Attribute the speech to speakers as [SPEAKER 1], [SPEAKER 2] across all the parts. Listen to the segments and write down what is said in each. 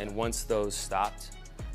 [SPEAKER 1] And once those stopped,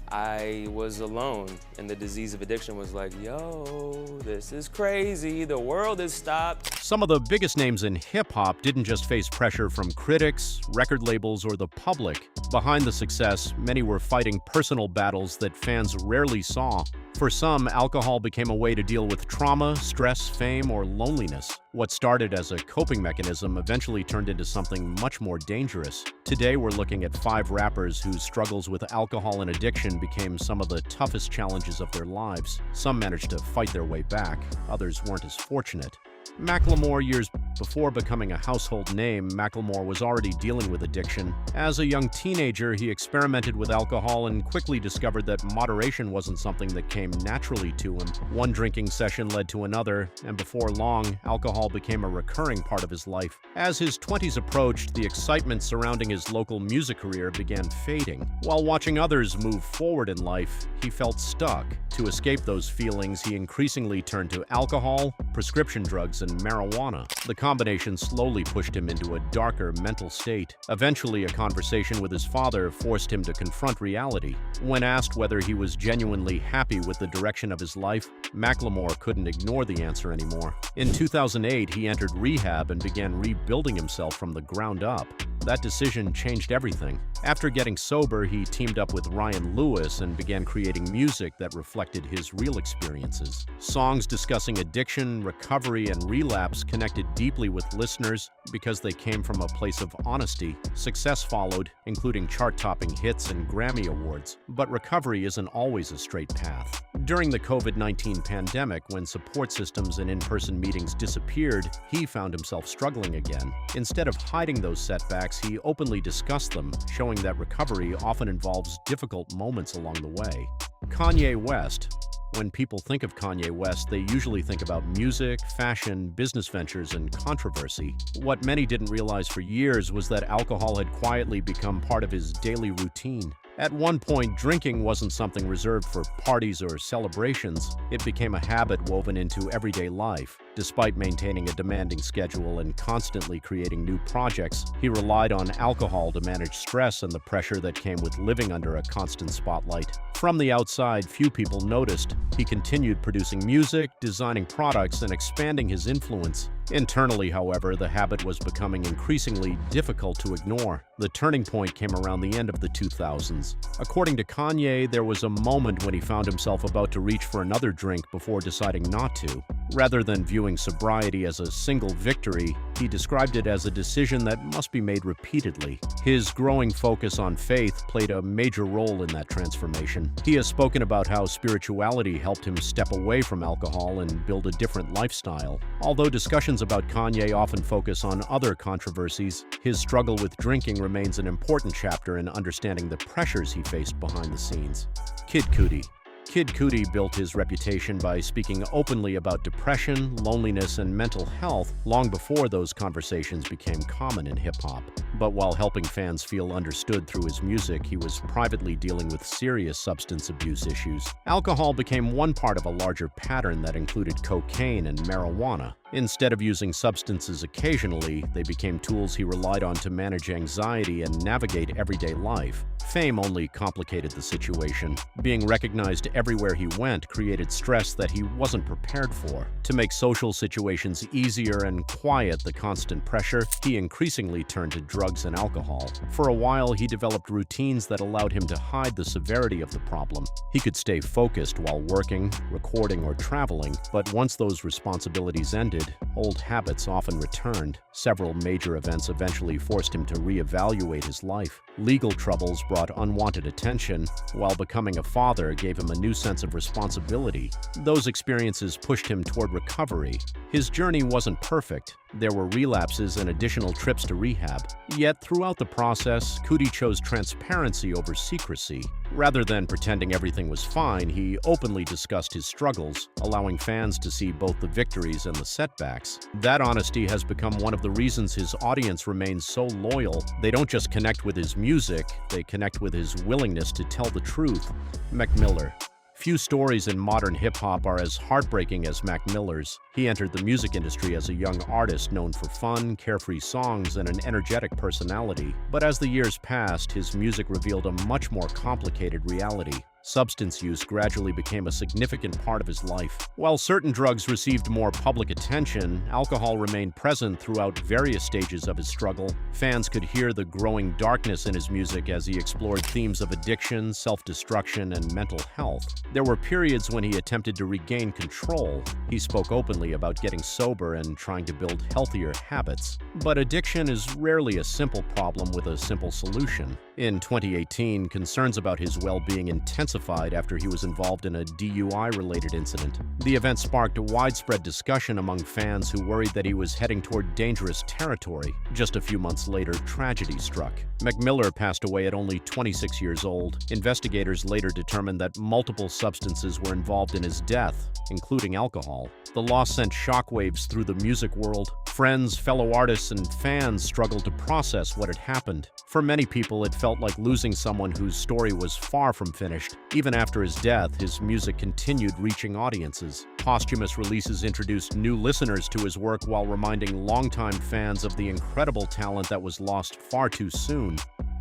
[SPEAKER 1] I was alone, and the disease of addiction was like, yo, this is crazy, the world has stopped.
[SPEAKER 2] Some of the biggest names in hip-hop didn't just face pressure from critics, record labels, or the public. Behind the success, many were fighting personal battles that fans rarely saw. For some, alcohol became a way to deal with trauma, stress, fame, or loneliness. What started as a coping mechanism eventually turned into something much more dangerous. Today, we're looking at 5 rappers whose struggles with alcohol and addiction became some of the toughest challenges of their lives. Some managed to fight their way back, others weren't as fortunate. Macklemore, years before becoming a household name, Macklemore was already dealing with addiction. As a young teenager, he experimented with alcohol and quickly discovered that moderation wasn't something that came naturally to him. One drinking session led to another, and before long, alcohol became a recurring part of his life. As his 20s approached, the excitement surrounding his local music career began fading. While watching others move forward in life, he felt stuck. To escape those feelings, he increasingly turned to alcohol, prescription drugs, and marijuana. The combination slowly pushed him into a darker mental state. Eventually, a conversation with his father forced him to confront reality. When asked whether he was genuinely happy with the direction of his life, Macklemore couldn't ignore the answer anymore. In 2008, he entered rehab and began rebuilding himself from the ground up. That decision changed everything. After getting sober, he teamed up with Ryan Lewis and began creating music that reflected his real experiences. Songs discussing addiction, recovery, and relapse connected deeply with listeners because they came from a place of honesty. Success followed, including chart-topping hits and Grammy Awards. But recovery isn't always a straight path. During the COVID-19 pandemic, when support systems and in-person meetings disappeared, he found himself struggling again. Instead of hiding those setbacks, he openly discussed them, showing that recovery often involves difficult moments along the way. Kanye West. When people think of Kanye West, they usually think about music, fashion, business ventures, and controversy. What many didn't realize for years was that alcohol had quietly become part of his daily routine. At one point, drinking wasn't something reserved for parties or celebrations. It became a habit woven into everyday life. Despite maintaining a demanding schedule and constantly creating new projects, he relied on alcohol to manage stress and the pressure that came with living under a constant spotlight. From the outside, few people noticed. He continued producing music, designing products, and expanding his influence. Internally, however, the habit was becoming increasingly difficult to ignore. The turning point came around the end of the 2000s. According to Kanye, there was a moment when he found himself about to reach for another drink before deciding not to. Rather than viewing sobriety as a single victory, he described it as a decision that must be made repeatedly. His growing focus on faith played a major role in that transformation. He has spoken about how spirituality helped him step away from alcohol and build a different lifestyle. Although discussions about Kanye often focus on other controversies, his struggle with drinking remains an important chapter in understanding the pressures he faced behind the scenes. Kid Cudi. Kid Cudi built his reputation by speaking openly about depression, loneliness, and mental health long before those conversations became common in hip-hop. But while helping fans feel understood through his music, he was privately dealing with serious substance abuse issues. Alcohol became one part of a larger pattern that included cocaine and marijuana. Instead of using substances occasionally, they became tools he relied on to manage anxiety and navigate everyday life. Fame only complicated the situation. Being recognized everywhere he went created stress that he wasn't prepared for. To make social situations easier and quiet the constant pressure, he increasingly turned to drugs and alcohol. For a while, he developed routines that allowed him to hide the severity of the problem. He could stay focused while working, recording, or traveling, but once those responsibilities ended, old habits often returned. Several major events eventually forced him to reevaluate his life. Legal troubles brought unwanted attention, while becoming a father gave him a new sense of responsibility. Those experiences pushed him toward recovery. His journey wasn't perfect. There were relapses and additional trips to rehab. Yet, throughout the process, Cudi chose transparency over secrecy. Rather than pretending everything was fine, he openly discussed his struggles, allowing fans to see both the victories and the setbacks. That honesty has become one of the reasons his audience remains so loyal. They don't just connect with his music, they connect with his willingness to tell the truth. Mac Miller. Few stories in modern hip-hop are as heartbreaking as Mac Miller's. He entered the music industry as a young artist known for fun, carefree songs and an energetic personality. But as the years passed, his music revealed a much more complicated reality. Substance use gradually became a significant part of his life. While certain drugs received more public attention, alcohol remained present throughout various stages of his struggle. Fans could hear the growing darkness in his music as he explored themes of addiction, self-destruction, and mental health. There were periods when he attempted to regain control. He spoke openly about getting sober and trying to build healthier habits. But addiction is rarely a simple problem with a simple solution. In 2018, concerns about his well-being intensified after he was involved in a DUI-related incident. The event sparked widespread discussion among fans who worried that he was heading toward dangerous territory. Just a few months later, tragedy struck. Mac Miller passed away at only 26 years old. Investigators later determined that multiple substances were involved in his death, including alcohol. The loss sent shockwaves through the music world. Friends, fellow artists, and fans struggled to process what had happened. For many people, it felt like losing someone whose story was far from finished. Even after his death, his music continued reaching audiences. Posthumous releases introduced new listeners to his work while reminding longtime fans of the incredible talent that was lost far too soon.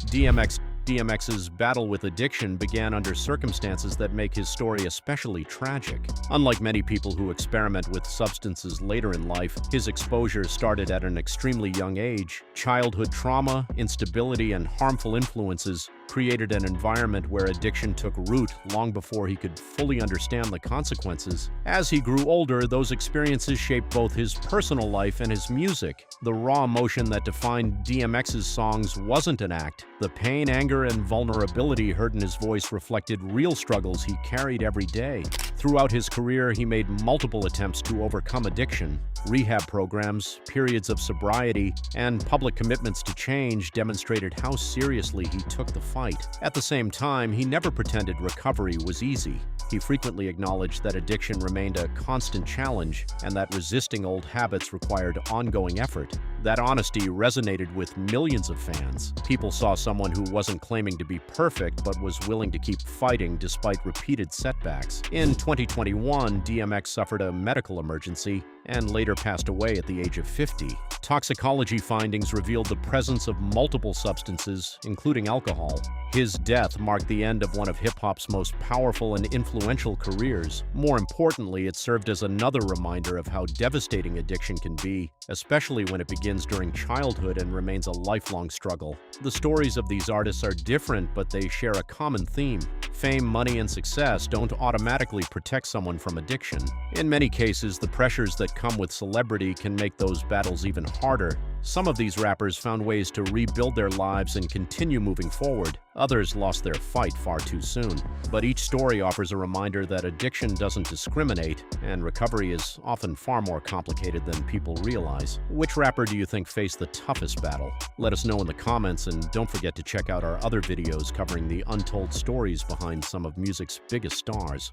[SPEAKER 2] DMX's battle with addiction began under circumstances that make his story especially tragic. Unlike many people who experiment with substances later in life, his exposure started at an extremely young age. Childhood trauma, instability, and harmful influences created an environment where addiction took root long before he could fully understand the consequences. As he grew older, those experiences shaped both his personal life and his music. The raw emotion that defined DMX's songs wasn't an act. The pain, anger, and vulnerability heard in his voice reflected real struggles he carried every day. Throughout his career, he made multiple attempts to overcome addiction. Rehab programs, periods of sobriety, and public commitments to change demonstrated how seriously he took the fight. At the same time, he never pretended recovery was easy. He frequently acknowledged that addiction remained a constant challenge and that resisting old habits required ongoing effort. That honesty resonated with millions of fans. People saw someone who wasn't claiming to be perfect but was willing to keep fighting despite repeated setbacks. In 2021, DMX suffered a medical emergency and later passed away at the age of 50. Toxicology findings revealed the presence of multiple substances, including alcohol. His death marked the end of one of hip-hop's most powerful and influential careers. More importantly, it served as another reminder of how devastating addiction can be, especially when it begins during childhood and remains a lifelong struggle. The stories of these artists are different, but they share a common theme. Fame, money, and success don't automatically protect someone from addiction. In many cases, the pressures that come with celebrity can make those battles even harder. Some of these rappers found ways to rebuild their lives and continue moving forward. Others lost their fight far too soon. But each story offers a reminder that addiction doesn't discriminate, and recovery is often far more complicated than people realize. Which rapper do you think faced the toughest battle? Let us know in the comments, and don't forget to check out our other videos covering the untold stories behind some of music's biggest stars.